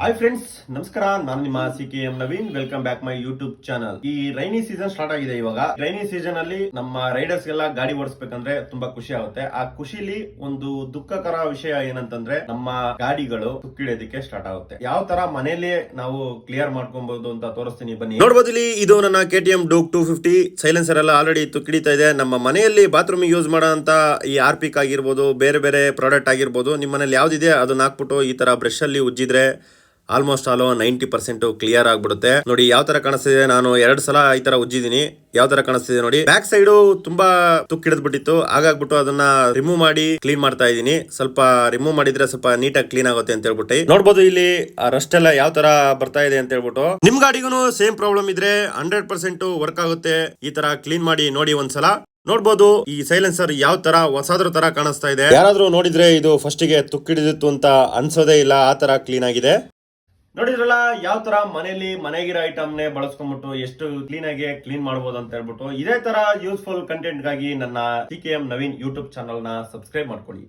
Hi friends, ನಮಸ್ಕಾರ. ನಾನು ನಿಮ್ಮ CKM Naveen. Welcome back my YouTube channel. ಈ ರೈನಿ ಸೀಸನ್ ಸ್ಟಾರ್ಟ್ ಆಗಿದೆ. ಇವಾಗ ರೈನಿ ಸೀಸನ್ ಅಲ್ಲಿ ನಮ್ಮ ರೈಡರ್ಸ್ ಗೆಲ್ಲ ಗಾಡಿ ಓಡಿಸ್ಬೇಕಂದ್ರೆ ತುಂಬಾ ಖುಷಿ ಆಗುತ್ತೆ. ಆ ಖುಷಿಲಿ ಒಂದು ದುಃಖಕರ ವಿಷಯ ಏನಂತಂದ್ರೆ ನಮ್ಮ ಗಾಡಿಗಳು ತುಕ್ಕಿಡಿಯೋದಕ್ಕೆ ಸ್ಟಾರ್ಟ್ ಆಗುತ್ತೆ. ಯಾವ ತರ ಮನೆಯಲ್ಲಿ ನಾವು ಕ್ಲಿಯರ್ ಮಾಡ್ಕೊಬಹುದು ಅಂತ ತೋರಿಸ್ತೀನಿ, ಬನ್ನಿ. ನೋಡಬಹುದು ಇಲ್ಲಿ ಇದು ನನ್ನ KTM Duke 250 ಸೈಲೆನ್ಸರ್ ಎಲ್ಲ ಆಲ್ರೆಡಿ ತುಕ್ಕಿಡಿತಾ ಇದೆ. ನಮ್ಮ ಮನೆಯಲ್ಲಿ ಬಾತ್ರೂಮ್ ಯೂಸ್ ಮಾಡೋ ಅಂತ ಈ RPK ಆಗಿರ್ಬೋದು, ಬೇರೆ ಬೇರೆ ಪ್ರಾಡಕ್ಟ್ ಆಗಿರ್ಬೋದು, ನಿಮ್ಮ ಮನೇಲಿ ಯಾವ್ದಿದೆ ಅದನ್ನ ಹಾಕ್ಬಿಟ್ಟು ಈ ತರ ಬ್ರಷ್ ಅಲ್ಲಿ ಉಜ್ಜಿದ್ರೆ ಆಲ್ಮೋಸ್ಟ್ ಆಲ್ 90% ಕ್ಲಿಯರ್ ಆಗ್ಬಿಡುತ್ತೆ. ನೋಡಿ ಯಾವ ತರ ಕಾಣಿಸ್ತಿದೆ. ನಾನು 2 ಸಲ ಈ ತರ ಉಜ್ಜಿದೀನಿ. ಯಾವ ತರ ಕಾಣಿಸ್ತಿದೆ ನೋಡಿ. ಬ್ಯಾಕ್ ಸೈಡ್ ತುಂಬಾ ತುಕ್ಕಿಡಿದ್ ಬಿಟ್ಟಿತ್ತು, ಹಾಗಾಗ್ಬಿಟ್ಟು ಅದನ್ನ ರಿಮೂವ್ ಮಾಡಿ ಕ್ಲೀನ್ ಮಾಡ್ತಾ ಇದೀನಿ. ಸ್ವಲ್ಪ ರಿಮೂವ್ ಮಾಡಿದ್ರೆ ಸ್ವಲ್ಪ ನೀಟಾಗಿ ಕ್ಲೀನ್ ಆಗುತ್ತೆ ಅಂತ ಹೇಳ್ಬಿಟ್ಟು ನೋಡ್ಬೋದು. ಇಲ್ಲಿ ರಸ್ಟ್ ಎಲ್ಲ ಯಾವ ತರ ಬರ್ತಾ ಇದೆ ಅಂತ ಹೇಳ್ಬಿಟ್ಟು. ನಿಮ್ ಗಾಡಿಗೂ ಸೇಮ್ ಪ್ರಾಬ್ಲಮ್ ಇದ್ರೆ 100% ವರ್ಕ್ ಆಗುತ್ತೆ. ಈ ತರ ಕ್ಲೀನ್ ಮಾಡಿ ನೋಡಿ ಒಂದ್ಸಲ. ನೋಡ್ಬೋದು ಈ ಸೈಲೆನ್ಸರ್ ಯಾವ ತರ ಹೊಸದ್ರ ತರ ಕಾಣಿಸ್ತಾ ಇದೆ. ಯಾರಾದ್ರೂ ನೋಡಿದ್ರೆ ಇದು ಫಸ್ಟ್ ಗೆ ತುಕ್ಕಿಡಿದಿತ್ತು ಅಂತ ಅನ್ಸೋದೇ ಇಲ್ಲ, ಆ ತರ ಕ್ಲೀನ್ ಆಗಿದೆ. ನೋಡಿದ್ರಲ್ಲ ಯಾವ ತರ ಮನೆಯಲ್ಲಿ ಮನೆಗಿರೋ ಐಟಮ್ ನೇ ಬಳಸ್ಕೊಂಡ್ಬಿಟ್ಟು ಎಷ್ಟು ಕ್ಲೀನ್ ಆಗಿ ಕ್ಲೀನ್ ಮಾಡಬಹುದು ಅಂತ ಹೇಳ್ಬಿಟ್ಟು. ಇದೇ ತರ ಯೂಸ್ಫುಲ್ ಕಂಟೆಂಟ್ ಗಾಗಿ ನನ್ನ CKM ನವೀನ್ ಯೂಟ್ಯೂಬ್ ಚಾನಲ್ ನ ಸಬ್ಸ್ಕ್ರೈಬ್ ಮಾಡ್ಕೊಳ್ಳಿ.